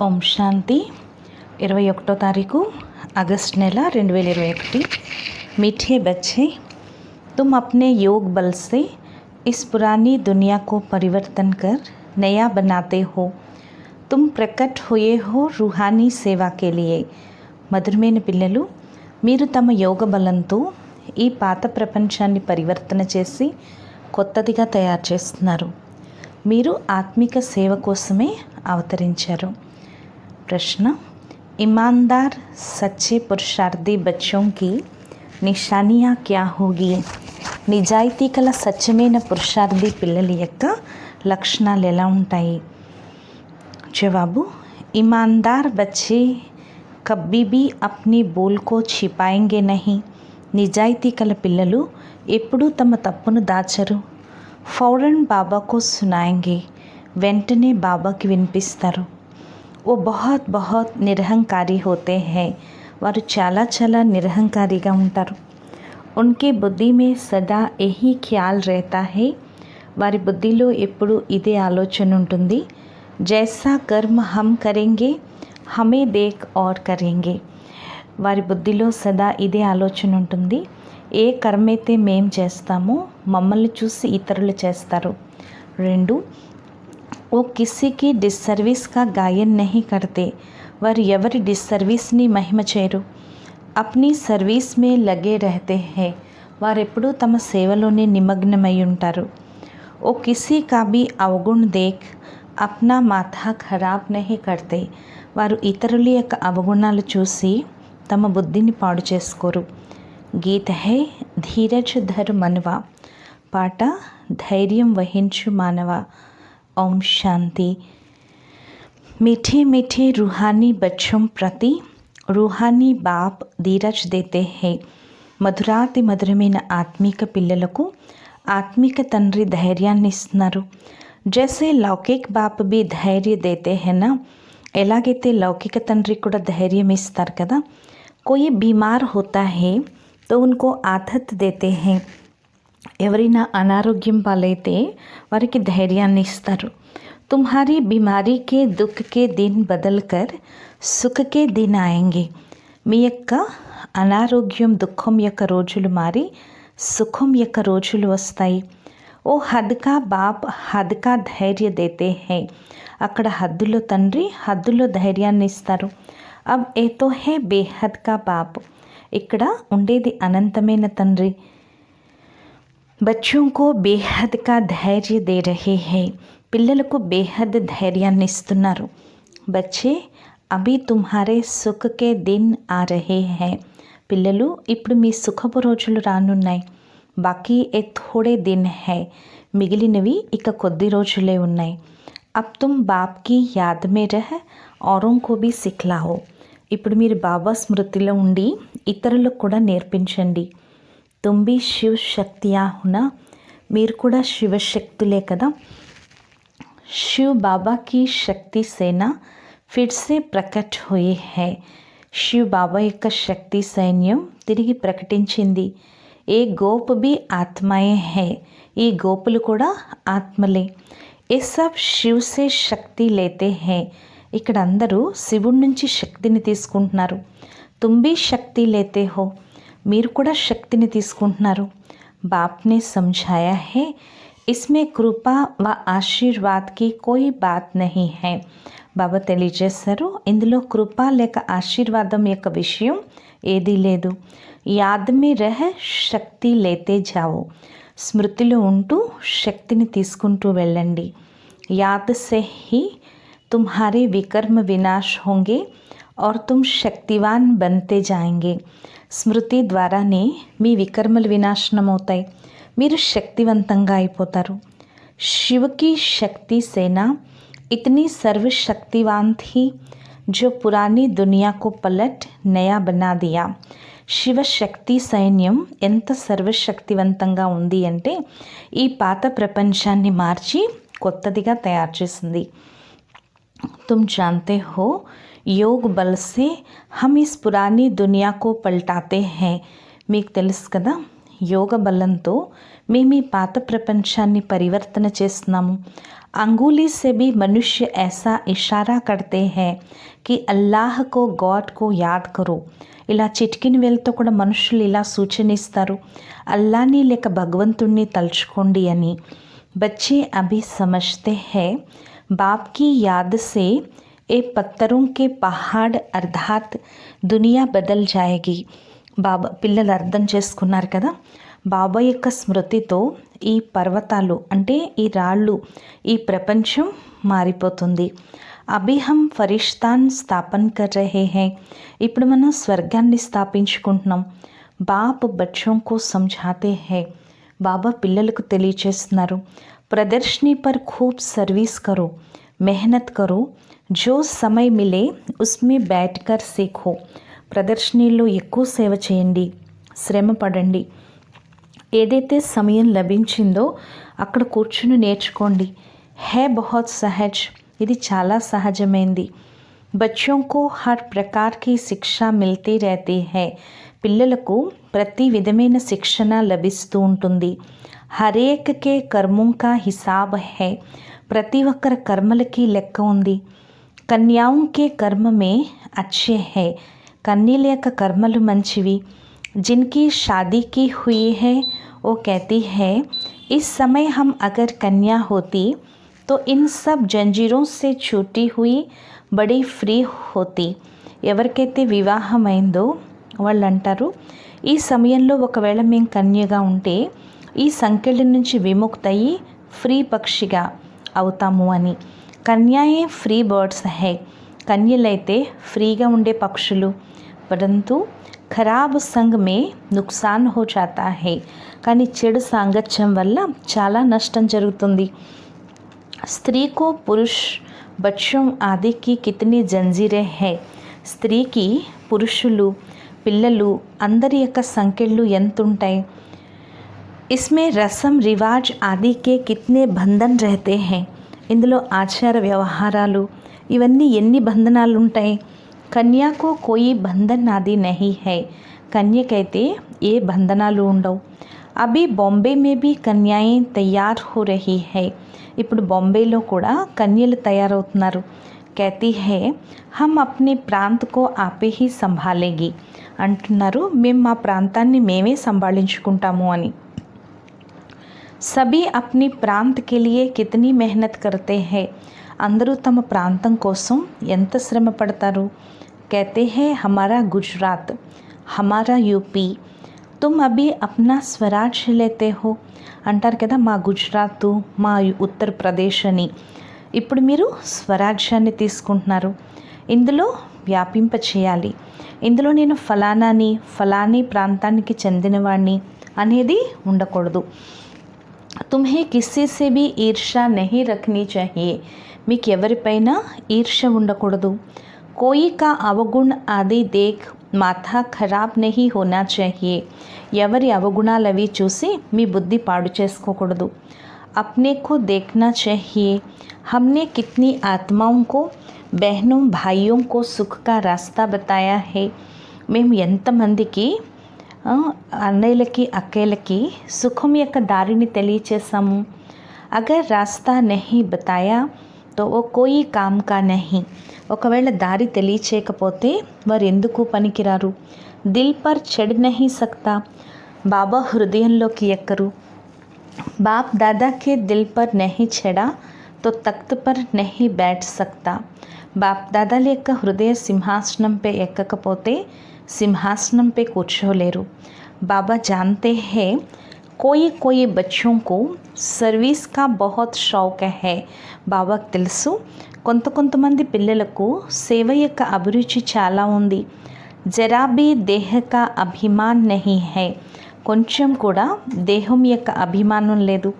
ओम शांति 21 तारीखु अगस्त नेला 2021। मीठे बच्चे, तुम अपने योग बल से इस पुरानी दुनिया को परिवर्तन कर नया बनाते हो। तुम प्रकट हुए हो रूहानी సేవ के लिए। మధురమైన పిల్లలు, మీరు తమ యోగ బలంతో ఈ పాత ప్రపంచాన్ని పరివర్తన చేసి కొత్తదిగా తయారు చేస్తున్నారు। మీరు ఆత్మిక సేవ కోసమే అవతరించారు। प्रश्न, ईमानदार सच्चे पुरुषार्थी बच्चों की निशानियाँ क्या होगी? నిజాయితీ కల సత్యమైన పురుషార్థి పిల్లల యొక్క లక్షణాలు ఎలా ఉంటాయి? జవాబు, ईमानदार बच्चे कभी भी अपनी बोल को छिपाएंगे नहीं। నిజాయితీ కల పిల్లలు ఎప్పుడూ తమ తప్పును దాచరు। ఫౌరన్ బాబాకు సునాయంగే, వెంటనే బాబాకి వినిపిస్తారు। वो बहुत बहुत निरहंकारी होते हैं। వారు చాలా చాలా నిరహంకారిగా ఉంటారు। उनके బుద్ధి में सदा यही ख्याल रहता है। వారి బుద్ధిలో ఎప్పుడు ఇదే ఆలోచన ఉంటుంది। जैसा कर्म हम करेंगे हमें देख और करेंगे। వారి బుద్ధిలో సదా ఇదే ఆలోచన ఉంటుంది। ఏ కర్మ అయితే మేము చేస్తామో మమ్మల్ని చూసి ఇతరులు చేస్తారు। 2, वो किसी की डिसर्विस का गायन नहीं करते। వారు ఎవరి డిస్సర్వీస్ని మహిమ చేయరు। अपनी सर्विस में लगे रहते हैं। వారు ఎప్పుడూ తమ సేవలోనే నిమగ్నమై ఉంటారు। वो किसी का भी अवगुण देख अपना माथा खराब नहीं करते। వారు ఇతరుల యొక్క అవగుణాలు చూసి తమ బుద్ధిని పాడు చేసుకోరు। గీత హై ధీరజ్ ధర్ మనవా, పాట ధైర్యం వహించు మానవ। ओम शांति। मीठे मीठे रूहानी बच्चों प्रति रूहानी बाप धीरज देते हैं। మధురాతి మధురమైన ఆత్మిక పిల్లలకు ఆత్మిక తండ్రి ధైర్యాన్ని ఇస్తున్నారు। జైసే లౌకిక్ బాప్ भी ధైర్య देते हैं ना, ఎలాగైతే లౌకిక తండ్రి కూడా ధైర్యం ఇస్తారు కదా। कोई बीमार होता है तो उनको आदत देते हैं। ఎవరైనా అనారోగ్యం పాలైతే వారికి ధైర్యాన్ని ఇస్తారు। తుమ్హారీ బీమారీ కే దుఃఖ్ కే దిన్ బదల్ కర్ సుఖ్ కే దిన్ ఆయేంగే। మీ యొక్క అనారోగ్యం దుఃఖం యొక్క రోజులు మారి సుఖం యొక్క రోజులు వస్తాయి। ఓ హద్ కా బాప్ హద్ కా ధైర్య దేతే హై, అక్కడ హద్దులో తండ్రి హద్దులో ధైర్యాన్ని ఇస్తారు। అబ్ ఏతో హే బేహద్ కా బాప్, ఇక్కడ ఉండేది అనంతమైన తండ్రి। बच्चों को बेहद का धैर्य दे रहे हैं। పిల్లలకు బేహద్ ధైర్యాన్ని ఇస్తున్నారు। బచ్చే అభి తుమ్హారే సుఖ్ కే దిన్ ఆ రహే హై, పిల్లలు ఇప్పుడు మీ సుఖపు రోజులు రానున్నాయి। బాకీ ఏ థోడే దిన్ హై, మిగిలినవి ఇక కొద్ది రోజులే ఉన్నాయి। అబ్ తుమ్ బాప్ కి యాద్ మే రహ్ ఔరోं को भी సిఖలాओ, ఇప్పుడు మీరు బాబా స్మృతిలో ఉండి ఇతరులకు కూడా నేర్పించండి। तुम भी शिव शक्तियाँ होना, మీరు కూడా శివశక్తులే కదా। शिव बाबा की शक्ति सेना फिर से प्रकट हुई है। शिव बाबा యొక్క శక్తి సైన్యం తిరిగి ప్రకటించింది। ఏ గోప్ भी ఆత్మాయే హై, ఈ గోపులు కూడా ఆత్మలే। ఏ సబ్ శివ్ సే శక్తి లేతే హై, ఇక్కడ అందరూ శివుడి నుంచి శక్తిని తీసుకుంటున్నారు। तुम भी शक्ति लेते हो, మీరు కూడా శక్తిని తీసుకుంటున్నారు। బాప్నే సమझाया है इसमें कृपा व आशीर्वाद की कोई बात नहीं है। బాబా తెలియజేశారు, ఇందులో కృప లేక ఆశీర్వాదం యొక్క విషయం ఏదీ లేదు। యాద్ మే రహ్ శక్తి లేతే జావో, స్మృతిలో ఉంటూ శక్తిని తీసుకుంటూ వెళ్ళండి। యాద్ సే హీ తుమ్హారే వికర్మ వినాశ్ హోంగే और तुम శక్తివాన్ बनते जाएंगे। స్మృతి ద్వారానే మీ వికర్మలు వినాశనం అవుతాయి, మీరు శక్తివంతంగా అయిపోతారు। शिव की शक्ति सेना इतनी सर्वशक्तिवान थी जो पुरानी दुनिया को पलट नया बना दिया। శివ శక్తి సైన్యం ఎంత సర్వశక్తివంతంగా ఉంది అంటే ఈ పాత ప్రపంచాన్ని మార్చి కొత్తదిగా తయారు చేసింది। तुम जानते हो योग बल से हम इस पुरानी दुनिया को पलटाते हैं। మీకు తెలుసు కదా, యోగ బలంతో మేము ఈ పాత ప్రపంచాన్ని పరివర్తన చేస్తున్నాము. अंगुली से भी मनुष्य ऐसा इशारा करते हैं कि अल्लाह को गॉड को याद करो. ఇలా చిటికిన వేలతో కూడా మనుషులు ఇలా సూచన ఇస్తారు, అల్లాని లేక భగవంతుణ్ణి తలుచుకోండి అని. बच्चे अभी समझते हैं बाप की याद से ఏ పత్తरों के पहाड़ अर्थात दुनिया बदल जाएगी. బాబా పిల్లలు అర్థం చేసుకున్నారు కదా, బాబా యొక్క స్మృతితో ఈ పర్వతాలు అంటే ఈ రాళ్ళు, ఈ ప్రపంచం మారిపోతుంది. అభి హమ్ ఫరిష్తాన్ స్థాపన కర్ రహే హై. ఇప్పుడు మనం స్వర్గాన్ని స్థాపించుకుంటున్నాం. బాప్ బచ్చోం కో సమఝాతే హై. బాబా పిల్లలకు తెలియచేస్తున్నారు, ప్రదర్శనీ పర్ ఖూబ్ సర్వీస్ కరో, మెహనత్ కరో, జో సమయ మిలే ఉస్మే బైఠ్ కర్ సీఖో. ప్రదర్శనీలో ఎక్కువ సేవ చేయండి, శ్రమ పడండి. ఏదైతే సమయం లభించిందో అక్కడ కూర్చుని నేర్చుకోండి. హే బహుత్ సహజ్, ఇది చాలా సహజమైంది. బచ్చోं को हर प्रकार की शिक्षा मिलती रहती है. పిల్లలకు ప్రతి విధమైన శిక్షణ లభిస్తూ ఉంటుంది. హరేక్ కే కర్మోं का हिसाब है. ప్రతి ఒక్కరి కర్మలకి లెక్క ఉంది. కన్యాओं के कर्म में अच्छे है. కన్యల యొక్క కర్మలు మంచివి. जिनकी शादी की हुई है वो कहती है इस समय हम अगर कन्या होती तो इन सब जंजीरों से छूटी हुई बड़ी फ्री होती. ఎవరికైతే వివాహమైందో వాళ్ళు అంటారు, ఈ సమయంలో ఒకవేళ మేము కన్యగా ఉంటే ఈ సంకెళ్ళ నుంచి విముక్తయి ఫ్రీ పక్షిగా అవుతాము అని. కన్యాయే ఫ్రీ బర్డ్స్ హై. కన్యలైతే ఫ్రీగా ఉండే పక్షులు. పరంతు ఖరాబ్ సంగ్ మే నుక్సాన్ హో జాతా హై. కానీ చెడు సాంగత్యం వల్ల చాలా నష్టం జరుగుతుంది. స్త్రీకో పురుష్ బచ్చోం ఆదికి కితనీ జంజీరే హై. స్త్రీకి పురుషులు, పిల్లలు అందరి యొక్క సంకెళ్ళు ఎంతుంటాయి. ఇస్మే రసం రివాజ్ ఆదికే కితనే బంధన్ రహతే హై. ఇందులో ఆచార వ్యవహారాలు ఇవన్నీ ఎన్ని బంధనాలు ఉంటాయి. కన్యాకో కోయి బంధన్ ఆది నహీ హై. కన్యకైతే ఏ బంధనాలు ఉండవు. అభి బాంబే మే భీ కన్యాయే తయార్ హో రహీ హై. ఇప్పుడు బాంబేలో కూడా కన్యలు తయారవుతున్నారు. कहती है हम अपने प्रांत को आपे ही संभालेगी. అంటున్నారు, మేము మా ప్రాంతాన్ని మేమే సంభాళించుకుంటాము అని. సభీ అప్ని ప్రాంత్ కే లియే కితనీ మెహనత్ కర్తే హై. అందరూ తమ ప్రాంతం కోసం ఎంత శ్రమ పడతారు. कहते हैं हमारा गुजरात, हमारा యూపీ, तुम अभी अपना स्वराज लेते हो. అంటారు కదా, మా గుజరాత్, మా ఉత్తరప్రదేశ్ అని. ఇప్పుడు మీరు స్వరాజ్యాన్ని తీసుకుంటున్నారు. ఇందులో వ్యాపింప చేయాలి. ఇందులో నేను ఫలానాని, ఫలానీ ప్రాంతానికి చెందినవాడిని అనేది ఉండకూడదు. తుమ్హే కిస్సీ సే భీ ఈర్ష్య నహీ రఖనీ చాహియే. మీకు ఎవరిపైన ఈర్ష్య ఉండకూడదు. కోయి కా అవగుణ్ ఆది దేఖ్ మాథా ఖరాబ్ నహీ హోనా చాహియే. ఎవరి అవగుణాలవి చూసి మీ బుద్ధి పాడు చేసుకోకూడదు. అప్నే కో దేఖ్నా చాహియే. हमने कितनी आत्माओं को, बहनों भाइयों को सुख का रास्ता बताया है. మేము ఎంతమందికి అన్నయ్యలకి అక్కయ్యలకి సుఖం యొక్క దారిని తెలియచేసాము. అగర్ రాస్తా నహీ బతాయా తో ఓ కోయి కామ్ కా నహీ. ఒకవేళ దారి తెలియచేయకపోతే వారు ఎందుకు పనికిరారు. దిల్ పర్ చढ़ నహీ సక్తా. బాబా హృదయంలోకి ఎక్కరు. బాప్ దాదాకే దిల్ పర్ నహీ చढ़ा तो तख्त पर नहीं बैठ सकता. బాప్ దాదాల యొక్క హృదయ సింహాసనంపై ఎక్కకపోతే సింహాసనంపై కూర్చోలేరు. బాబా जानते हैं कोई कोई बच्चों को सर्विस का बहुत शौक है. బాబాకు తెలుసు కొంతమంది పిల్లలకు సేవ యొక్క అభిరుచి చాలా ఉంది. జరా భీ దేహ కా అభిమాన్ నహీ హై. కొంచెం కూడా దేహం యొక్క అభిమానం లేదు.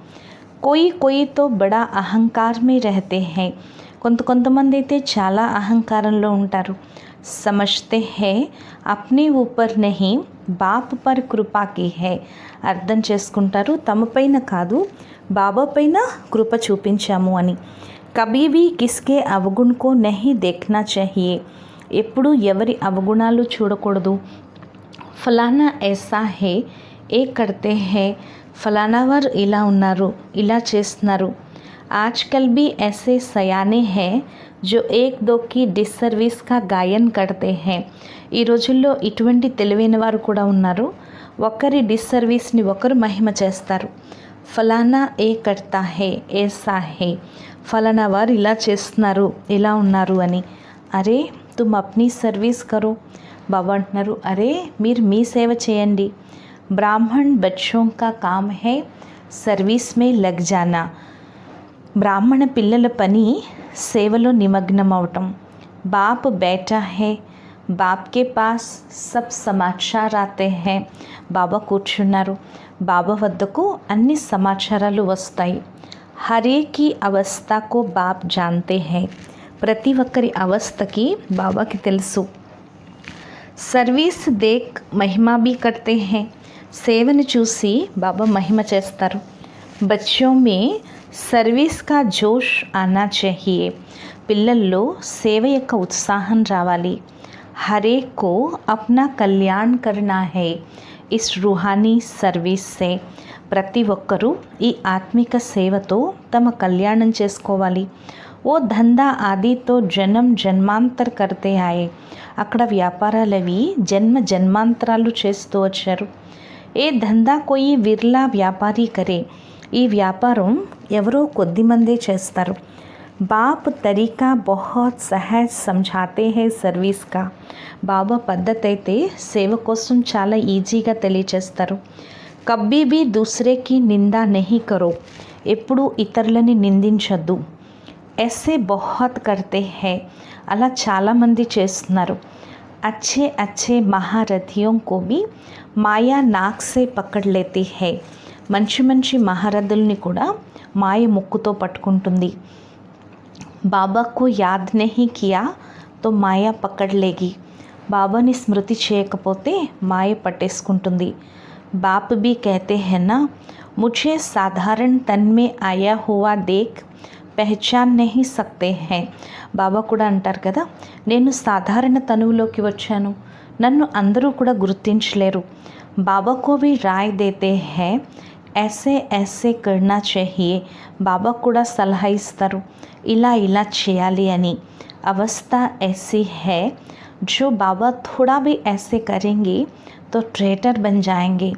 कोई कोई तो बड़ा अहंकार में रहते हैं. కొంతమంది అయితే చాలా అహంకారంలో ఉంటారు. समझते हैं अपने ऊपर नहीं बाप पर कृपा की है. అర్థం చేసుకుంటారు, తమపైన కాదు బాబా పైన కృప చూపించాము అని. कभी भी किसके अवगुण को नहीं देखना चाहिए. ఎప్పుడు ఎవరి అవగుణాలు చూడకూడదు. ఫలానా ऐसा है ఏ కర్తే హై, ఫలానా వారు ఇలా ఉన్నారు, ఇలా చేస్తున్నారు. आजकल भी ऐसे सयाने हैं जो एक दो की डिसर्विस का గాయన్ కర్తే హై. ఈ రోజుల్లో ఇటువంటి తెలివైన వారు కూడా ఉన్నారు. ఒకరి డిస్సర్వీస్ని ఒకరు మహిమ చేస్తారు. ఫలానా ఏ కర్తా హే, ఏసా హే, ఫలానా వారు ఇలా చేస్తున్నారు, ఇలా ఉన్నారు అని. అరే తుమ్ అప్నీ సర్వీస్ కరో. బాబా అంటున్నారు, అరే మీరు మీ సేవ చేయండి. బ్రాహ్మణ్ బచ్చోं का काम है सर्विस में लग जाना. బ్రాహ్మణ పిల్లల పని సేవలో నిమగ్నం అవటం. బాప్ బేటా హే, బాప్ కే pass sub Samachar Aathe high. బాబా కూర్చున్నారు, బాబా వద్దకు అన్ని సమాచారాలు వస్తాయి. హరేకి అవస్థకు బాప్ జాన్తే హై. ప్రతి ఒక్కరి అవస్థకి బాబాకి తెలుసు. సర్వీస్ దేక్ మహిమా భీ కర్తే హై. సేవను చూసి బాబా మహిమ చేస్తారు. బచ్చోं में సర్వీస్ కా జోష్ ఆనా చాహియే. పిల్లల్లో సేవ యొక్క ఉత్సాహం రావాలి. హరే కో Apna Kalyan కర్నా high is రూహానీ service సే. ప్రతి ఒక్కరూ ఈ ఆత్మిక సేవతో తమ కళ్యాణం చేసుకోవాలి. ఓ ధందా ఆదితో జన్మ జన్మాంతర్ కర్తే ఆయే. అక్కడ వ్యాపారాలవి జన్మ జన్మాంతరాలు చేస్తూ వచ్చారు. ఏ ధందా కోయి విర్లా వ్యాపారీ కరే. ఈ వ్యాపారం ఎవరో కొద్దిమందే చేస్తారు. బాప్ తరీకా బహుత్ సహజ్ సమఝాతే హై సర్వీస్ కా. బాబా పద్ధతి అయితే సేవ కోసం చాలా ఈజీగా తెలియచేస్తారు. కబ్బీ భీ దూసరేకి నిందా నహీ కరో. ఎప్పుడూ ఇతరులని నిందించద్దు. ऐसे बहुत करते हैं. అలా చాలామంది చేస్తున్నారు. अच्छे अच्छे महारथियों को भी మాయా నాక్ సే పకడ్ లేती है. మంచి మంచి మహారథుల్ని కూడా మాయ ముక్కుతో పట్టుకుంటుంది. బాబాకు యాద్ నహీ కియా తో మాయా పకడ్ లేగి. బాబాని స్మృతి చేయకపోతే మాయ పట్టేసుకుంటుంది. బాప్ भी कहते हैं ना, मुझे साधारण तन में आया हुआ देख పెహచాన్ నహీ సక్తే హై. బాబా కూడా అంటారు కదా, నేను సాధారణ తనువులోకి వచ్చాను, నన్ను అందరూ కూడా గుర్తించలేరు. బాబాకు భీ రాయ్ దేతే హై ऐसे ऐसे करना चाहिए. బాబా కూడా సలహా ఇస్తారు, ఇలా ఇలా చేయాలి అని. అవస్థ ऐसी है जो బాబా थोड़ा भी ऐसे करेंगे तो ट्रेटर बन जाएंगे.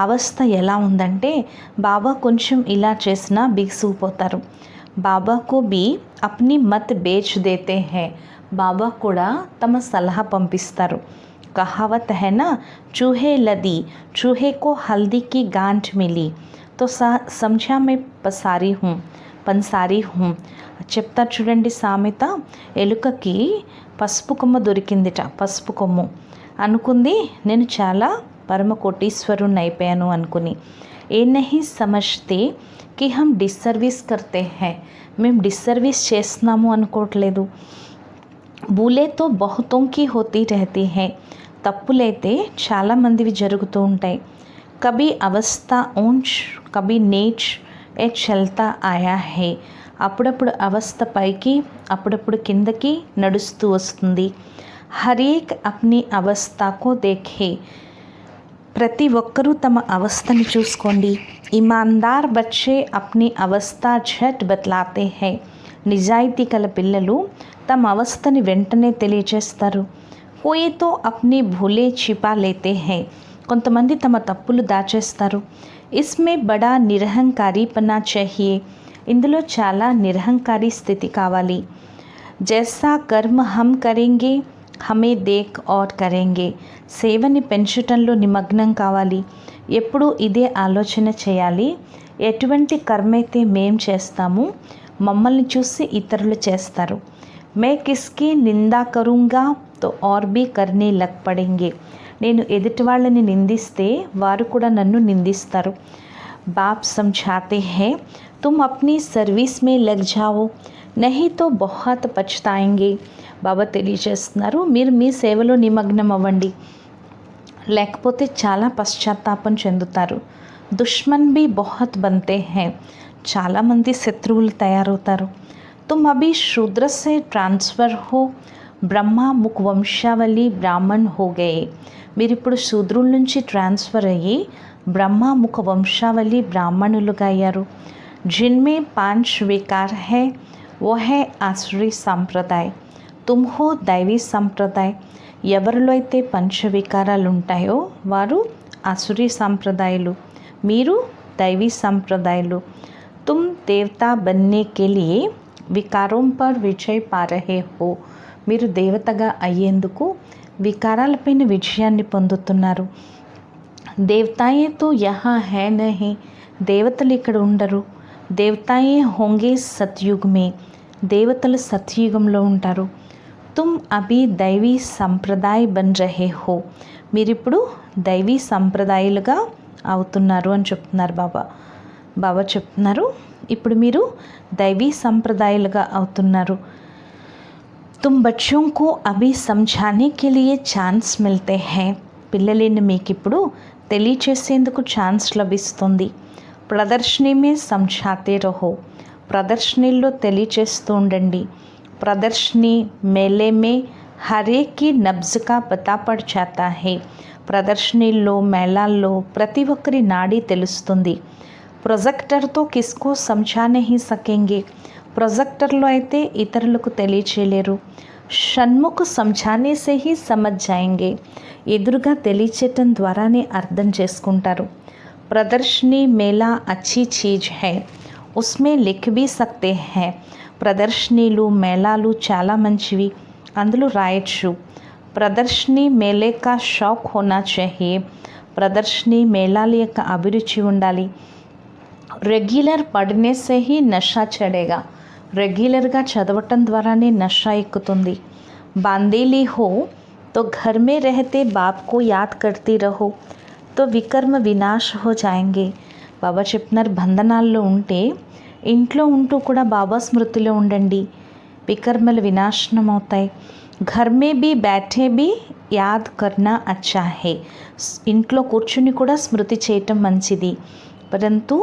అవస్థ ఎలా ఉందంటే బాబా కొంచెం ఇలా చేసినా బిగుసుకుపోతారు. బాబాకు బి అప్ని మత్ బేచ్ దేతే హై. బాబా కూడా తమ సలహా పంపిస్తారు. కహావత్ హై నా, చూహే లది చూహే కో హల్దీ కి గాంఠ్ మిలి తో సమఝా మే పంసారీ హూం. చెప్తారు చూడండి సామెత, ఎలుకకి పసుపు కొమ్మ దొరికిందిట. పసుపు కొమ్ము అనుకుంది నేను చాలా పరమ కోటీశ్వరుణ్ణి అయిపోయాను అనుకుని. ఏ నహీ సమజ్తే కి హమ్ డిస్సర్వీస్ కర్తే హై. మేము డిస్సర్వీస్ చేస్తున్నాము అనుకోవట్లేదు. భూలేతో బహుతోంకి హోతీ రహతీ హై. తప్పులైతే చాలామందివి జరుగుతూ ఉంటాయి. కభీ అవస్థ ఊంచ్ కభీ నీచ్ ఏ చల్తా ఆయా హై. అప్పుడప్పుడు అవస్థ పైకి అప్పుడప్పుడు కిందకి నడుస్తూ వస్తుంది. హరేక్ అప్ని అవస్థకు దేఖే. ప్రతి ఒక్కరూ తమ అవస్థని చూసుకోండి. ఇమాందార్ బచ్చే అప్ని అవస్థ ఝట్ బతలాతే హై. నిజాయితీ కల పిల్లలు తమ అవస్థని వెంటనే తెలియచేస్తారు. కోయితో అప్ని భూలే छिपा లేతే హై. కొంతమంది తమ తప్పులు దాచేస్తారు. ఇస్మే బడా నిరహంకారీపనా చాహియే. ఇందులో చాలా నిరహంకారీ స్థితి కావాలి. జైసా కర్మ హమ్ కరేంగే హమే దేక్ ఔర్ కరేంగే. సేవని పెంచటంలో నిమగ్నం కావాలి. ఎప్పుడూ ఇదే ఆలోచన చేయాలి. ఎటువంటి కర్మైతే మేం చేస్తాము మమ్మల్ని చూసి ఇతరులు చేస్తారు. మే కిస్కి నిందా కరూంగా తో ఔర్ భీ కర్నే లగ్ పడేంగే. నేను ఎదుటి వాళ్ళని నిందిస్తే వారు కూడా నన్ను నిందిస్తారు. బాప్ సమఝాతే హై తుమ్ అప్నీ సర్వీస్ మే లగ్ జావో నహీ తో బహుత్ పछताएंगे. బాబా తెలియజేస్తున్నారు, మీరు మీ సేవలో నిమగ్నం అవ్వండి, లేకపోతే చాలా పశ్చాత్తాపం చెందుతారు. దుష్మన్ భీ బహుత్ బంతే హై. చాలామంది శత్రువులు తయారవుతారు. తుమ్ అభి శూద్ర సే ట్రాన్స్ఫర్ హో బ్రహ్మ ముఖ్ వంశావళి బ్రాహ్మణ్ హో గయే. మీరు ఇప్పుడు శూద్రుల నుంచి ట్రాన్స్ఫర్ అయ్యి బ్రహ్మ ముఖ వంశావళి బ్రాహ్మణులుగా అయ్యారు. जिनमें 5 विकार है वो है आसुरी సంప్రదాయ. तुम हो दैवी సంప్రదాయ. ఎవరిలో అయితే పంచవికారాలు ఉంటాయో వారు ఆసురీ సంప్రదాయాలు, మీరు దైవీ సంప్రదాయాలు. तुम देवता बनने के लिए వికారం पर విజయ్ పా రహే హో. మీరు దేవతగా అయ్యేందుకు వికారాలపైన విజయాన్ని పొందుతున్నారు. దేవతాయే తో యహా హై నహీ. దేవతలు ఇక్కడ ఉండరు. దేవతాయే హోంగే సత్యుగ్ మే. దేవతలు సత్యుగంలో ఉంటారు. తుమ్ అభి దైవీ సంప్రదాయ బన్ రహే హో. మీరిప్పుడు దైవీ సంప్రదాయాలుగా అవుతున్నారు అని చెప్తున్నారు బాబా. బాబా చెప్తున్నారు ఇప్పుడు మీరు దైవీ సంప్రదాయాలుగా అవుతున్నారు. తుమ్ బచ్చోं को अभी समझाने के लिए ఛాన్స్ మిల్తే హై. పిల్లలని మీకు ఇప్పుడు తెలియచేసేందుకు ఛాన్స్ లభిస్తుంది. ప్రదర్శని మే సమझाते रहो. ప్రదర్శనలో తెలియచేస్తూ ఉండండి. ప్రదర్శని మేళే మే హరేకి నబ్జ్ కా పతా పడ్ జాతా హై. ప్రదర్శనలో మేళాల్లో ప్రతి ఒక్కరి నాడి తెలుస్తుంది. ప్రొజెక్టర్తో కిస్కో సమझा नहीं सकेंगे. ప్రొజెక్టర్లో అయితే ఇతరులకు తెలియచేయలేరు. షణ్ముఖ్ సమझाने से ही समझ जाएंगे. ఎదురుగా తెలియచేయటం ద్వారానే అర్థం చేసుకుంటారు. ప్రదర్శनी मेला अच्छी चीज़ है, उसमें लिख भी सकते हैं. ప్రదర్శనీలు మేళాలు చాలా మంచివి, అందులో రాయొచ్చు. ప్రదర్శనీ మేళే కా షౌక్ హోనా చాహియే. ప్రదర్శనీ మేళాల యొక్క అభిరుచి ఉండాలి. రెగ్యులర్ పढ़ने से ही నషా చడేగా. రెగ్యులర్గా చదవటం ద్వారానే నషా ఎక్కుతుంది. బాందేలి హో तो घर में रहते बाप को याद करती रहो तो వికర్మ వినాశ్ హో జాయేంగే. బాబా చెప్తున్నారు బంధనాల్లో ఉంటే ఇంట్లో ఉంటూ కూడా బాబా స్మృతిలో ఉండండి, వికర్మలు వినాశనం అవుతాయి. ఘర్ మే బీ బ్యాఠే బీ యాద్ కర్నా అచ్చా హే. ఇంట్లో కూర్చుని కూడా స్మృతి చేయటం మంచిది. పరంతు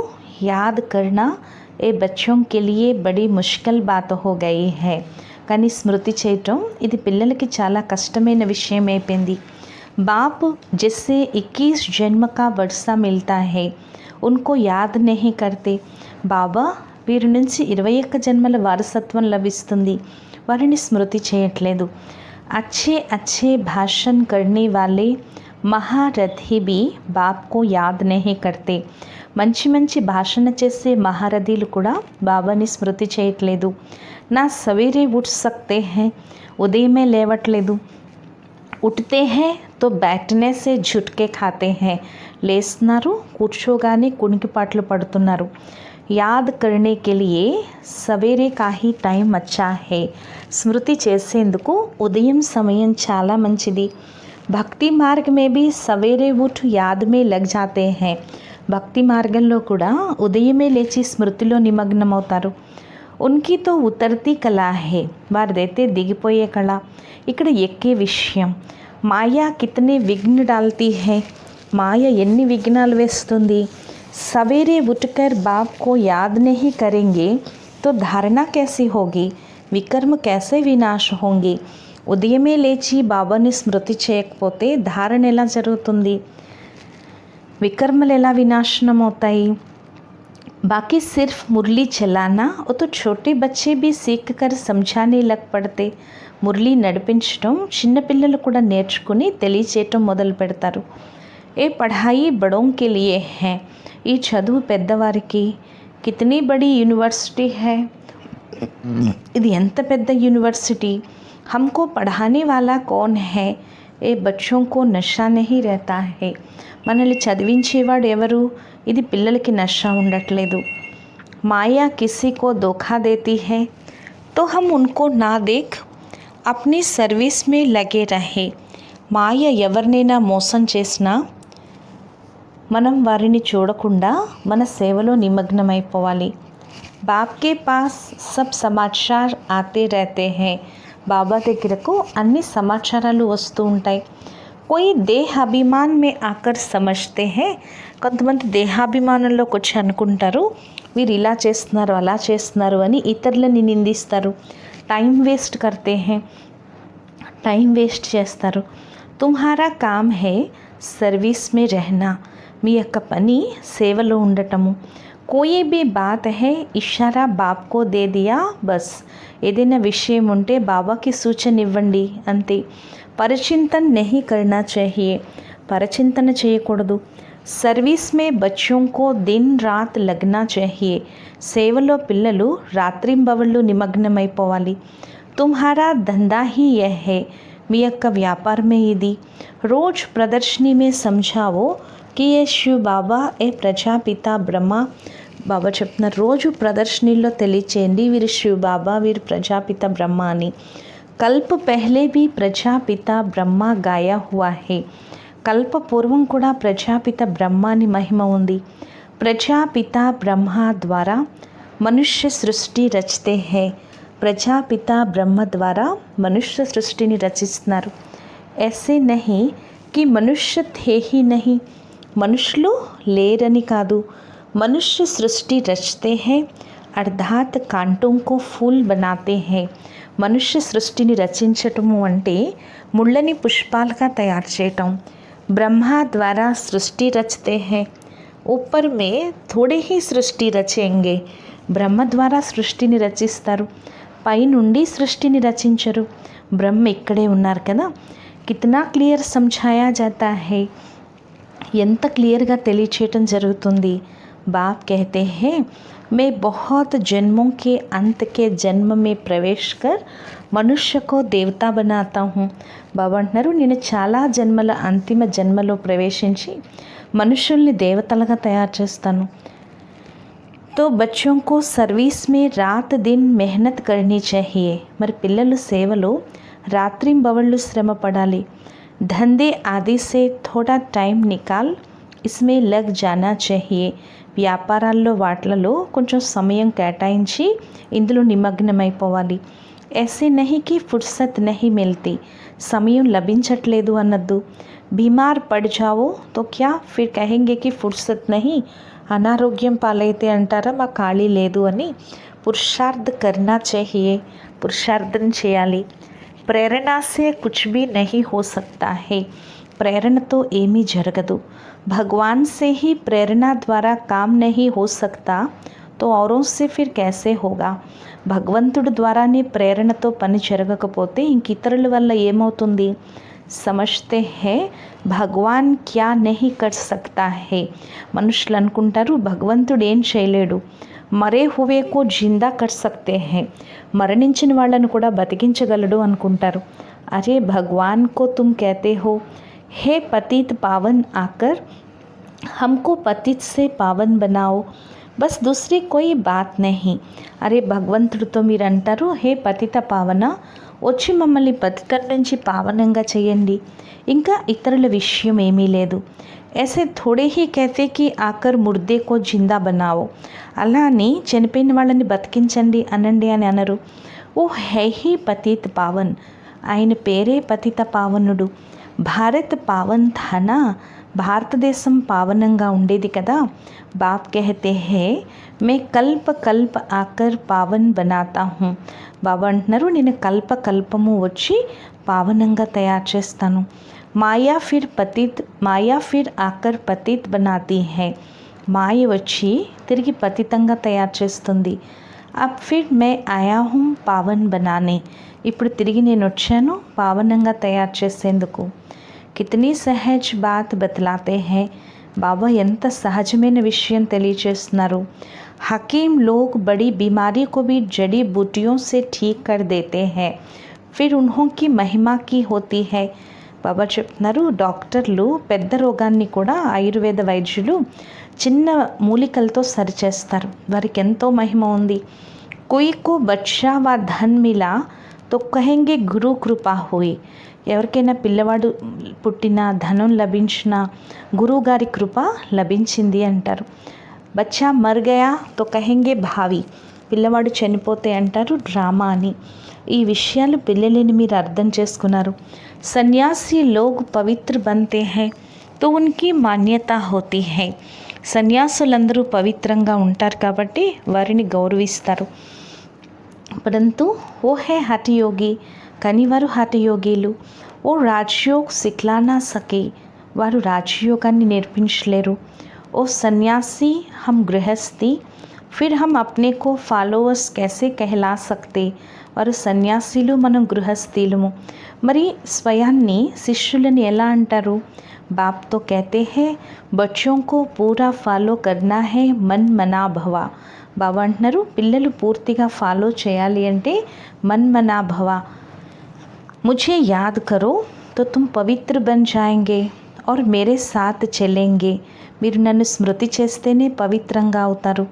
యాద్ కర్నా ఏ బచ్చోं के लिए बड़ी मुश्किल बात हो गई है. కానీ స్మృతి చేయటం ఇది పిల్లలకి చాలా కష్టమైన విషయం అయిపోయింది. बाप जिससे 21 जन्म का वर्षा मिलता है उनको याद नहीं करते. బాబా వీరి నుంచి 21 జన్మల వారసత్వం లభిస్తుంది, వారిని స్మృతి చేయట్లేదు. अच्छे अच्छे भाषण करने वाले महारथी भी बाप को याद नहीं करते. మంచి మంచి భాషణ చేసే మహారథీలు కూడా బాబాని స్మృతి చేయట్లేదు. నా సవేరే ఉఠ్ సక్తే హై. ఉదయమే లేవట్లేదు. ఉఠతే హై తో బ్యాఠనే సే ఝుట్కే ఖాతే హై. లేస్తున్నారు, కూర్చోగానే కునికిపాట్లు పడుతున్నారు. యాద్ కర్నే కే లియే సవేరే కా హీ టైం అచ్చా హై. స్మృతి చేసేందుకు ఉదయం సమయం చాలా మంచిది. భక్తి మార్గ మే బీ సవేరే ఉఠ్ యాద్ మే లగ్ జాతే హై. భక్తి మార్గంలో కూడా ఉదయమే లేచి స్మృతిలో నిమగ్నమవుతారు. ఉన్కి తో ఉతర్తి కళా హే. వారిదైతే దిగిపోయే కళ, ఇక్కడ ఎక్కే విషయం. మాయా కితనే విఘ్న డాల్తీ హై. మాయ ఎన్ని విఘ్నాలు వేస్తుంది. సవేరే ఉఠకర్ బాప్ కో యాద్ నహీ కరెంగే తో ధారణ कैसी होगी. వికర్మ कैसे వినాశ होंगे. ఉదయమే లేచి బాబాని స్మృతి చేయకపోతే ధారణ ఎలా జరుగుతుంది, వికర్మలు ఎలా వినాశనం అవుతాయి. बाकी सिर्फ मुरली चलाना वो तो छोटे बच्चे भी सीख कर समझाने लग पड़ते. మురళి నడిపించడం చిన్నపిల్లలు కూడా నేర్చుకుని తెలియచేయటం మొదలు పెడతారు. ఏ పढ़ाई बड़ों के लिए है. ఈ చదువు పెద్దవారికి. కితనీ బड़ी యూనివర్సిటీ है. ఇది ఎంత పెద్ద యూనివర్సిటీ. हमको पढ़ाने वाला कौन है. ఏ बच्चों को नशा नहीं रहता है. మనల్ని చదివించేవాడు ఎవరు. ఇది పిల్లలకి నషా ఉండట్లేదు. మాయా కిसी को धोखा देती है तो हम उनको ना देख अपनी सर्विस में लगे रहे. మాయ ఎవరినైనా మోసం చేసినా మనం వారిని చూడకుండా మన సేవలో నిమగ్నమైపోవాలి. బాప్ కే pass sub Samachar Aathe రహతే high. బాబా దగ్గరకు అన్ని సమాచారాలు వస్తూ ఉంటాయి. कोई దేహాభిమాన్ మే ఆకర్ సమజ్తే హై. కొంతమంది దేహాభిమానంలోకి వచ్చి అనుకుంటారు వీరు ఇలా చేస్తున్నారు అలా చేస్తున్నారు అని ఇతరులని నిందిస్తారు. టైం వేస్ట్ కర్తే హై. టైం వేస్ట్ చేస్తారు. తుమ్హారా కామ్ హై సర్వీస్ మే రెహనా. మీ యొక్క పని సేవలో ఉండటము. కోయి బీ బాత్ హై ఇషారా బాబ్కో దే దియా బస్. ఏదైనా విషయం ఉంటే బాబాకి సూచన ఇవ్వండి అంతే. పరిచింతన్ నహీ కర్నా చాహియే, పరచింతన చేయకూడదు. సర్వీస్ మే బచ్చోం కో దిన్ రాత్ లగ్నా చాహియే, సేవలో పిల్లలు రాత్రింబవళ్ళు నిమగ్నమైపోవాలి. తుమ్హారా ధందా హీ యహ్ హై, మీ యొక్క వ్యాపారమే ఇది. రోజ్ ప్రదర్శని మే సమझाओ కి ఏ శివ్ బాబా ఏ ప్రజాపిత బ్రహ్మ. బాబా చెప్తున్నారు, రోజు ప్రదర్శనలో తెలియచేయండి వీరు శివ్ బాబా, వీరు ప్రజాపిత బ్రహ్మ అని. కల్ప పెహ్లే भी ప్రజాపిత బ్రహ్మ గాయా హువా హే, కల్ప పూర్వం కూడా ప్రజాపిత బ్రహ్మ అని మహిమ ఉంది. ప్రజాపిత బ్రహ్మ ద్వారా మనుష్య సృష్టి రచతే హే, ప్రజాపిత బ్రహ్మ ద్వారా మనుష్య సృష్టిని రచిస్తున్నారు. ऐसे नहीं कि मनुष्य थे ही नहीं, మనుషులు లేరని కాదు. మనుష్య సృష్టి రచతే హై అర్థాత్ కాంటోం కో ఫూల్ బనాతే హై. మనుష్య సృష్టిని రచించటము అంటే ముళ్ళని పుష్పాలుగా తయారు చేయటం. బ్రహ్మ ద్వారా సృష్టి రచతే హై, ऊपर में थोड़े ही సృష్టి రచేంగే. బ్రహ్మ ద్వారా సృష్టిని రచిస్తారు, పైనుండి సృష్టిని రచించరు. బ్రహ్మ ఇక్కడే ఉన్నారు కదా. కితనా క్లియర్ సమझाया जाता है, ఎంత క్లియర్గా తెలియచేయటం జరుగుతుంది. బాప్ कहते हैं मैं बहुत जन्मों के अंत के जन्म में प्रवेश कर मनुष्य को देवता बनाता हूँ. బాబా అంటున్నారు, నేను చాలా జన్మల అంతిమ జన్మలో ప్రవేశించి మనుషుల్ని దేవతలుగా తయారు చేస్తాను. तो बच्चों को सर्विस में रात दिन मेहनत करनी चाहिए, మరి పిల్లలు సేవలో రాత్రింబవళ్ళు శ్రమ పడాలి. धंधे आदि से थोड़ा टाइम निकाल इसमें लग जाना चाहिए, వ్యాపారాల్లో వాట్లలో కొంచెం సమయం కేటాయించి ఇందులో నిమగ్నమైపోవాలి. ऐसे नहीं कि फुर्सत नहीं मिलती, సమయం లభించట్లేదు అన్నద్దు. बीमार पड़ जाओ तो क्या फिर कहेंगे कि फुर्सत नहीं, అనారోగ్యం పాలైతే అంటారా మా ఖాళీ లేదు అని. పురుషార్థ్ కర్నా చాహియే, పురుషార్థం చేయాలి. ప్రేరణా సే కుచ్ భీ నహీ హో సక్తా హై, ప్రేరణతో ఏమీ జరగదు. భగవాన్ సే హీ ప్రేరణ ద్వారా కామ్ నహీ హో సక్తా తో ఔరోं से फिर कैसे होगा. భగవంతుడి ద్వారానే ప్రేరణతో పని జరగకపోతే ఇంక ఇతరుల వల్ల ఏమవుతుంది. సమజ్తే హే భగవాన్ క్యా నహీ కర్ సక్తా హే, మనుషులు అనుకుంటారు భగవంతుడు ఏం చేయలేడు. మరే హువే కో జిందా కర్ సక్తే హే, మరణించిన వాళ్ళను కూడా బతికించగలడు అనుకుంటారు. అరే భగవాన్ కో తుమ్ कहते हो हे पतित पावन आकर हमको पतित से पावन बनाओ, బస్ దూసరీ కోయి బాత్ నహీ. అరే భగవంతుడితో మీరు అంటారు, హే పతిత పావన, వచ్చి మమ్మల్ని పతితం నుంచి పావనంగా చేయండి, ఇంకా ఇతరుల విషయం ఏమీ లేదు. ऐसे थोड़े ही कहते कि आकर मुर्दे को जिंदा बनाओ, అలా అని చనిపోయిన వాళ్ళని బతికించండి అనండి అని అనరు. ఓ హై హీ పతిత్ పావన్, ఆయన పేరే పతిత పావనుడు. భారత్ పావన్ థానా, భారతదేశం పావనంగా ఉండేది కదా. బాప్ कहते हैं मैं కల్ప కల్ప ఆకర్ పావన్ బనాతా హూँ, బాబా అంటున్నారు నేను కల్ప కల్పము వచ్చి పావనంగా తయారు చేస్తాను. మాయా ఫిర్ ఆకర్ పతిత్ బనాతీ హై, మాయ వచ్చి తిరిగి పతితంగా తయారు చేస్తుంది. అబ్ ఫిర్ మే ఆయా హూँ పావన్ బనానే, ఇప్పుడు తిరిగి నేను వచ్చాను పావనంగా తయారు చేసేందుకు. కితనీ సహజ్ బాత్ బతలాతే హై, బాబా ఎంత సహజమైన విషయం తెలియచేస్తున్నారు. హకీం లోగ్ బड़ी बीमारी को भी जड़ी बूटियों से ठीक कर देते हैं, फिर उन्हों की महिमा की होती है. బాబా చెప్తున్నారు, డాక్టర్లు పెద్ద రోగాన్ని కూడా ఆయుర్వేద వైద్యులు చిన్న మూలికలతో సరిచేస్తారు, వారికి ఎంతో మహిమ ఉంది. कोई को बच्चा व धन मिला तो कहेंगे गुरु कृपा हुई, ఎవరికైనా పిల్లవాడు పుట్టినా ధనం లభించినా గురువుగారి కృప లభించింది అంటారు. బచ్చా మర్ గయా తో కహెంగే భావి, పిల్లవాడు చనిపోతే అంటారు డ్రామా అని. ఈ విషయాలు పిల్లలని మీరు అర్థం చేసుకున్నారు. సన్యాసి లోగ్ పవిత్ర బంతే హై తో ఉన్కి మాన్యత హోతీ హై, సన్యాసులందరూ పవిత్రంగా ఉంటారు కాబట్టి వారిని గౌరవిస్తారు. పరంతు ఓ హై హఠయోగి, కానీ వారు హఠయోగిలు. ఓ రాజయోగ్ సిక్లానా సకే, వారు రాజయోగాన్ని నేర్పించలేరు. ओ सन्यासी हम गृहस्थी फिर हम अपने को फॉलोअर्स कैसे कहला सकते. వారు సన్యాసీలు, మనం గృహస్థీలము, మరి స్వయాన్ని శిష్యులని ఎలా అంటారు? बाप तो कहते हैं बच्चों को पूरा फॉलो करना है मन मना भवा. బాబా అంటున్నారు పిల్లలు పూర్తిగా ఫాలో చేయాలి అంటే మన్ మనా భవ. मुझे याद करो तो तुम पवित्र बन जाएंगे और मेरे साथ चलेंगे. మీరు నన్ను స్మృతి చేస్తేనే పవిత్రంగా అవుతారు,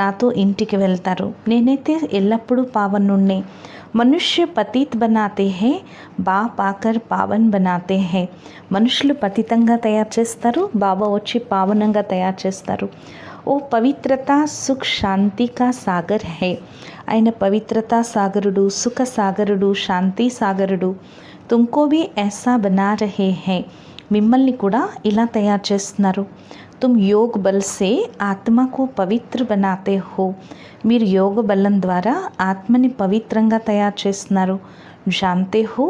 నాతో ఇంటికి వెళ్తారు. నేనైతే ఎల్లప్పుడూ పావనుణ్ణే. మనుష్య పతిత్ బనాతే హే, బాప్ ఆకర్ పావన్ బనాతే హే. మనుషులు పతితంగా తయారు చేస్తారు, బాబా వచ్చి పావనంగా తయారు చేస్తారు. ఓ పవిత్రత సుఖ్ శాంతి కా సాగర్ హే. ఆయన పవిత్రతా సాగరుడు, సుఖ సాగరుడు, శాంతి సాగరుడు. తుమ్కో భీ ఐసా బనా రహే హే. మిమ్మల్ని కూడా ఇలా తయారు చేస్తున్నారు. तुम योग बल से आत्मा को पवित्र बनाते हो. మీరు యోగ బలం ద్వారా ఆత్మని పవిత్రంగా తయారు చేస్తున్నారు. जानते हो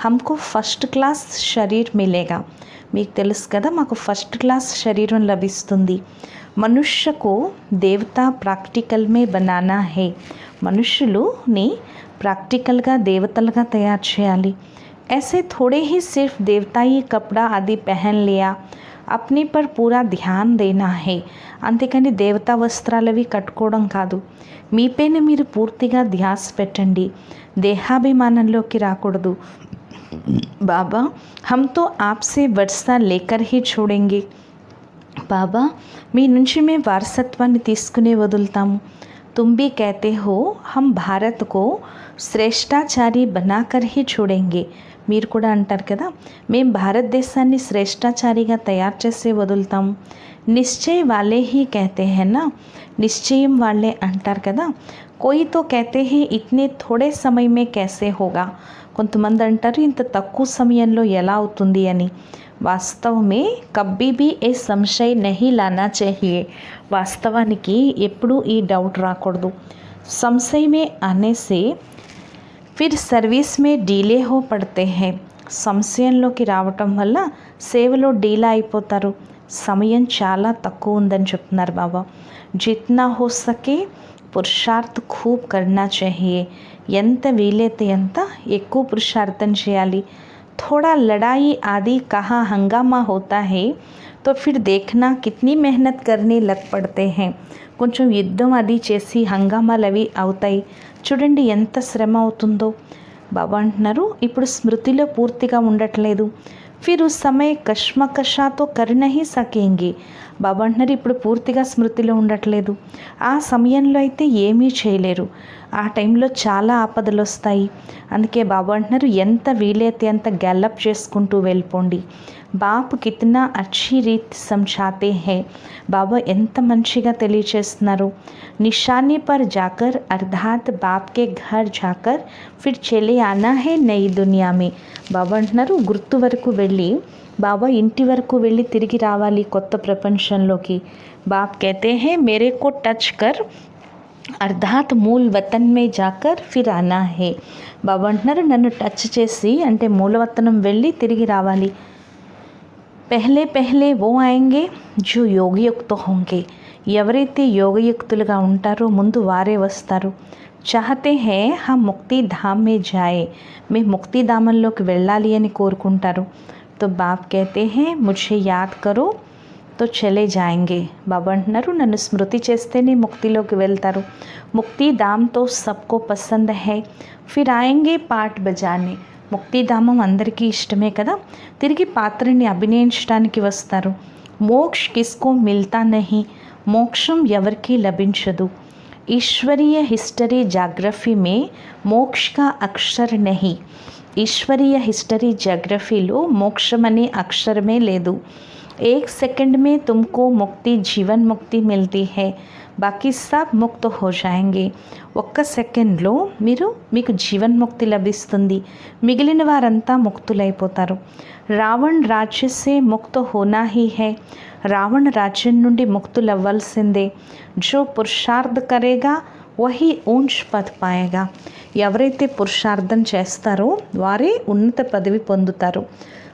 हमको फर्स्ट क्लास शरीर मिलेगा. మీకు తెలుసు కదా మాకు ఫస్ట్ క్లాస్ శరీరం లభిస్తుంది. మనుష్యకు దేవతా ప్రాక్టికల్ మే బనానా హే. మనుష్యులుని ప్రాక్టికల్గా దేవతలుగా తయారు చేయాలి. ऐसे थोड़े ही सिर्फ देवताई कपड़ा आदि पहन लिया, अपने पर पूरा ध्यान देना है. అంతేకాని దేవతా వస్త్రాలవి కట్టుకోవడం కాదు, మీపైన మీరు పూర్తిగా ధ్యాస పెట్టండి, దేహాభిమానంలోకి రాకూడదు. బాబా हम तो आपसे वर्षा लेकर ही छोड़ेंगे. బాబా మీ నుంచి మేము వారసత్వాన్ని తీసుకునే వదులుతాము. तुम भी कहते हो हम भारत को श्रेष्ठाचारी बनाकर ही छोड़ेंगे. మీరు కూడా అంటారు కదా మేము భారతదేశాన్ని శ్రేష్టాచారిగా తయారు చేసే వదులుతాం. నిశ్చయ వాళ్ళే హీ कहते हैं ना. నిశ్చయం వాళ్ళే అంటారు కదా. कोई तो कहते हैं इतने थोड़े समय में कैसे होगा. కొంతమంది అంటారు ఇంత తక్కువ సమయంలో ఎలా అవుతుంది అని. వాస్తవమే కబ్బీ भी ఏ సంశయ नहीं लाना चाहिए. వాస్తవానికి ఎప్పుడూ ఈ డౌట్ రాకూడదు. సంశయ में आने से फिर सर्विस में డీలే हो पड़ते हैं. సంశయంలోకి రావటం వల్ల సేవలో డీలా అయిపోతారు. సమయం చాలా తక్కువ ఉందని చెప్తున్నారు బాబా. జిత్నా హో సకే పురుషార్థ్ ఖూబ్ కర్నా चाहिए. ఎంత వీలైతే అంత ఎక్కువ పురుషార్థం చేయాలి. थोड़ा लड़ाई आदि कहाँ हंगामा होता है तो फिर देखना कितनी मेहनत करने लग पड़ते हैं. కొంచెం యుద్ధం అది చేసి హంగామాలు అవి అవుతాయి, చూడండి ఎంత శ్రమ అవుతుందో. బాబా అంటున్నారు ఇప్పుడు స్మృతిలో పూర్తిగా ఉండట్లేదు. ఫిర్ ఉస్ సమయ కష్మకషాతో కర్ నహీ సకేంగి. బాబా అంటున్నారు ఇప్పుడు పూర్తిగా స్మృతిలో ఉండట్లేదు, ఆ సమయంలో అయితే ఏమీ చేయలేరు, ఆ టైంలో చాలా ఆపదలు వస్తాయి. అందుకే బాబా అంటున్నారు ఎంత వీలైతే అంత గ్యాలప్ చేసుకుంటూ వెళ్ళిపోండి. బాప్ కితనా అచ్చి రీత్ సమझाते हैं. బాబా ఎంత మంచిగా తెలియచేస్తున్నారు. నిషానీ పర్ జాకర్ అర్థాత్ బాప్ కే ఘర్ జాకర్ ఫిర్ చలే ఆనా హే నయి దునియా మే. బాబా అంటున్నారు గుర్తు వరకు వెళ్ళి, బాబా ఇంటి వరకు వెళ్ళి తిరిగి రావాలి కొత్త ప్రపంచంలోకి. బాప్ कहते हैं मेरे को टच कर అర్థాత్ మూల్ వతన్ మే జాకర్ ఫిర్ ఆనా హే. బాబా అంటున్నారు నన్ను టచ్ చేసి అంటే మూలవతనం వెళ్ళి తిరిగి రావాలి. పెహ్లే పెహ్లే వో ఆయేంగే జో యోగయుక్త హోంగే. ఎవరైతే యోగయుక్తులుగా ఉంటారో ముందు వారే వస్తారు. చాహతే హే హమ్ ముక్తి ధామ్ మే జాయే. మేము ముక్తిధామంలోకి వెళ్ళాలి అని కోరుకుంటారు. తో బాప్ कहते हैं मुझे याद करो तो चले जाएंगे. బాబా అంటున్నారు నన్ను స్మృతి చేస్తేనే ముక్తిలోకి వెళ్తారు. ముక్తిధామ్ తో సబ్కో పసంద్ హై ఫిర్ ఆయేంగే పాట్ బజానే. ముక్తిధామం అందరికీ ఇష్టమే కదా, తిరిగి పాత్రని అభినయించడానికి వస్తారు. మోక్ష కిస్కో మిల్తా నహీ. మోక్షం ఎవరికీ లభించదు. ఈశ్వరీయ హిస్టరీ జాగ్రఫీ మే మోక్ష కా అక్షర్ నహీ. ఈశ్వరీయ హిస్టరీ జాగ్రఫీలో మోక్షం అనే అక్షరమే లేదు. एक सेकंड में तुमको मुक्ति जीवन मुक्ति मिलती है, बाकी सब मुक्त हो जाएंगे. ఒక్క సెకండ్లో మీకు జీవన్ముక్తి లభిస్తుంది, మిగిలిన వారంతా ముక్తులైపోతారు. రావణ్ రాజ్య సే ముక్త హోనా హీ హై. రావణ రాజ్యం నుండి ముక్తులవ్వాల్సిందే. జో పురుషార్థ కరేగా వహీ ఊంచ్ పద్ పాయేగా. ఎవరైతే పురుషార్థం చేస్తారో వారే ఉన్నత పదవి పొందుతారు.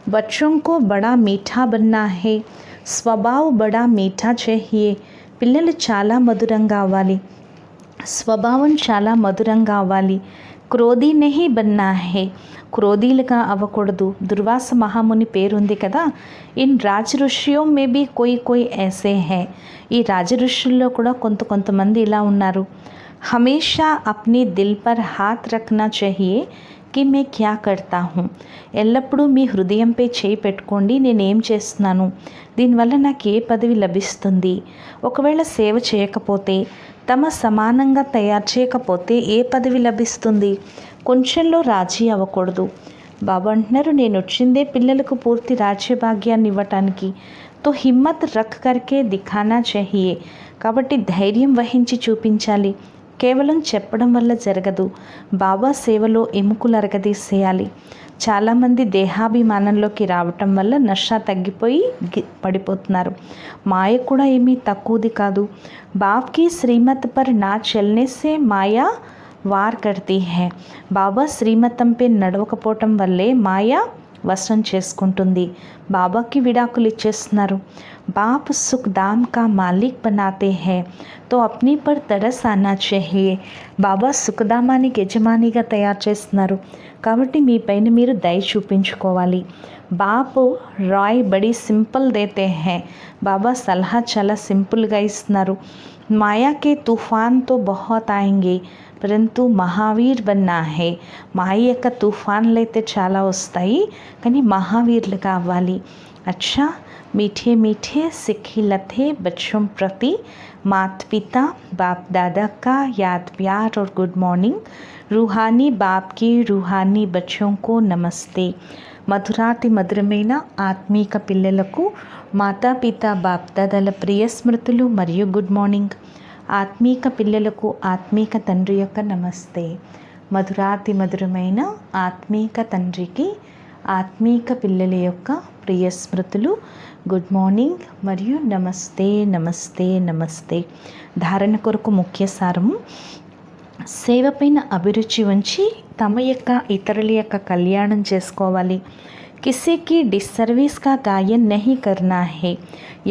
बच्चों को बड़ा मीठा बनना है, స్వభావ బడా మీఠా చెహియే. పిల్లలు చాలా మధురంగా అవ్వాలి, స్వభావం చాలా మధురంగా అవ్వాలి. క్రోధీ నహీ బన్నా హే, క్రోధీలుగా అవ్వకూడదు. దుర్వాస మహాముని పేరుంది కదా. ఇన్ రాజ ఋషియో మే బీ కోయి ఐసే హై, ఈ రాజ ఋషుల్లో కూడా కొంతమంది ఇలా ఉన్నారు. హమేషా అప్నీ దిల్ పర్ హాత్ రఖనా चाहिए कि मैं क्या करता हूँ. ఎల్లప్పుడూ మీ హృదయంపై చేయి పెట్టుకోండి, నేనేం చేస్తున్నాను, దీనివల్ల నాకు ఏ పదవి లభిస్తుంది. ఒకవేళ సేవ చేయకపోతే, తమ సమానంగా తయారు చేయకపోతే ఏ పదవి లభిస్తుంది. కొంచెంలో రాజీ అవ్వకూడదు. బాబా అంటున్నారు, నేను వచ్చిందే పిల్లలకు పూర్తి రాజ్యభాగ్యాన్ని ఇవ్వటానికి. తో హిమ్మత్ రఖ్ కర్కే దిఖానా चाहिए, కాబట్టి ధైర్యం వహించి చూపించాలి. కేవలం చెప్పడం వల్ల జరగదు. బాబా సేవలో ఎముకలు అరగదీసేయాలి. చాలామంది దేహాభిమానంలోకి రావటం వల్ల నష తగ్గిపోయి పడిపోతున్నారు. మాయ కూడా ఏమీ తక్కువది కాదు. బాబ్కి శ్రీమత్ పర్ నా చల్నే సే మాయా వార్ కర్తీ హై. బాబా శ్రీమతంపై నడవకపోవటం వల్లే మాయ వశం చేసుకుంటుంది. బాబాకి విడాకులు ఇచ్చేస్తున్నారు. బాప్ సుఖ్ దామ్ కా మాలిక్ బనాతే హై, తో అప్నీ పర్ తరస్ ఆనా चाहिए. బాబా సుఖధామానికి యజమానిగా తయారు చేస్తున్నారు, కాబట్టి మీ పైన మీరు దయ చూపించుకోవాలి. బాపు రాయ్ బడి సింపుల్ దేతే హై, బాబా సలహా చాలా సింపుల్గా ఇస్తున్నారు. మాయాకే తుఫాన్ తో బహుత్ ఆయేంగే, పరంతు మహావీర్ బన్నా హే. మాయ యొక్క తుఫాన్లు అయితే చాలా వస్తాయి, కానీ మహావీర్లుగా అవ్వాలి. अच्छा, मीठे मीठे सिक्खी लथे बच्चों प्रति माता पिता बाप दादा का याद प्यार और गुड मॉर्निंग. रूहानी बाप की रूहानी बच्चों को नमस्ते. మధురాతి మధురమైన ఆత్మీక పిల్లలకు మాతాపిత బాప్దాదాల ప్రియ స్మృతులు మరియు గుడ్ మార్నింగ్. ఆత్మీక పిల్లలకు ఆత్మీక తండ్రి యొక్క నమస్తే. మధురాతి మధురమైన ఆత్మీక తండ్రికి ఆత్మీక పిల్లల యొక్క ప్రియ స్మృతులు, గుడ్ మార్నింగ్ మరియు నమస్తే నమస్తే నమస్తే. ధారణ కొరకు ముఖ్య సారము: సేవపైన అభిరుచి ఉంచి తమ యొక్క ఇతరుల యొక్క కళ్యాణం చేసుకోవాలి. కిసీకి డిస్సర్వీస్ కా గాయన్ నహీ కర్నా హే,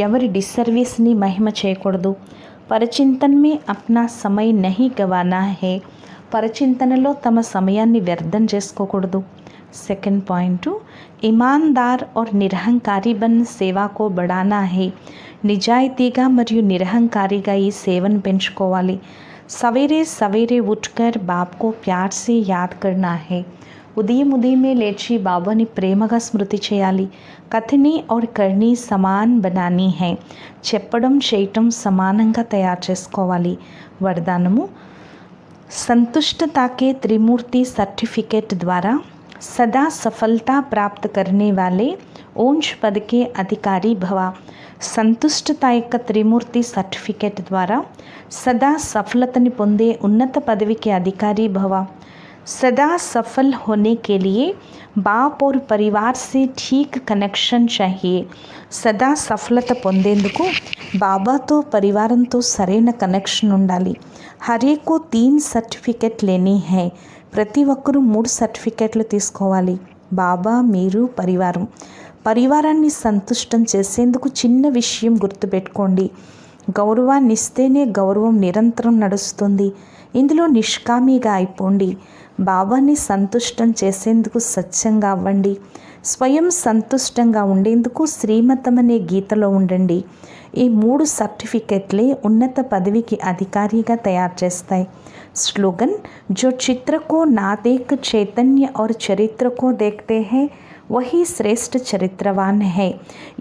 ఎవరి డిస్సర్వీస్ని మహిమ చేయకూడదు. పరచింతన్ మే అప్నా సమయ నహీ గవానా హే, పరచింతనలో తమ సమయాన్ని వ్యర్థం చేసుకోకూడదు. సెకండ్ పాయింట్, ఇమాన్దార్ और నిరహంకారి బన్ సేవా కో బడానా హే, నిజాయితీగా మరియు నిరహంకారిగా ఈ సేవను పెంచుకోవాలి. సవేరే సవేరే ఉట్కర్ బాబ్కో ప్యార్ సే యాద్ కర్నా హే, ఉదయమే లేచి బాబాని ప్రేమగా స్మృతి చేయాలి. కథని और కర్నీ సమాన్ బనానీ హై, చెప్పడం చేయటం సమానంగా తయారు చేసుకోవాలి. వరదానము: संतुष्टता के त्रिमूर्ति सर्टिफिकेट द्वारा सदा सफलता प्राप्त करने वाले ऊंच पद के अधिकारी भवा. సంతుష్టత యొక్క త్రిమూర్తి సర్టిఫికేట్ ద్వారా సదా సఫలతని పొందే ఉన్నత పదవికి అధికారి భవ. सदा सफल होने के लिए बाप और परिवार से ठीक कनेक्शन चाहिए. సదా సఫలత పొందేందుకు బాబాతో పరివారంతో సరైన కనెక్షన్ ఉండాలి. హరే కో 3 సర్టిఫికెట్ లేని హై, ప్రతి ఒక్కరూ 3 సర్టిఫికెట్లు తీసుకోవాలి. బాబా, మీరు, పరివారాన్ని సంతుష్టం చేసేందుకు చిన్న విషయం గుర్తుపెట్టుకోండి. గౌరవాన్ని ఇస్తేనే గౌరవం నిరంతరం నడుస్తుంది. ఇందులో నిష్కామిగా అయిపోండి. బాబాని సంతుష్టం చేసేందుకు సత్యంగా అవ్వండి. స్వయం సంతుష్టంగా ఉండేందుకు శ్రీమతం అనే గీతలో ఉండండి. ఈ 3 సర్టిఫికెట్లే ఉన్నత పదవికి అధికారిగా తయారు చేస్తాయి. स्लोगन: जो चित्र को ना देख चैतन्य और चरित्र को देखते हैं वही శ్రేష్ఠ చరిత్రవాన్ హై.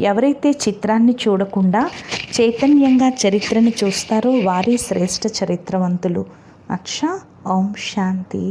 ఎవరైతే చిత్రాన్ని చూడకుండా చైతన్యంగా చరిత్రను చూస్తారో వారే శ్రేష్ఠ చరిత్రవంతులు. అచ్చా, ఓం శాంతి.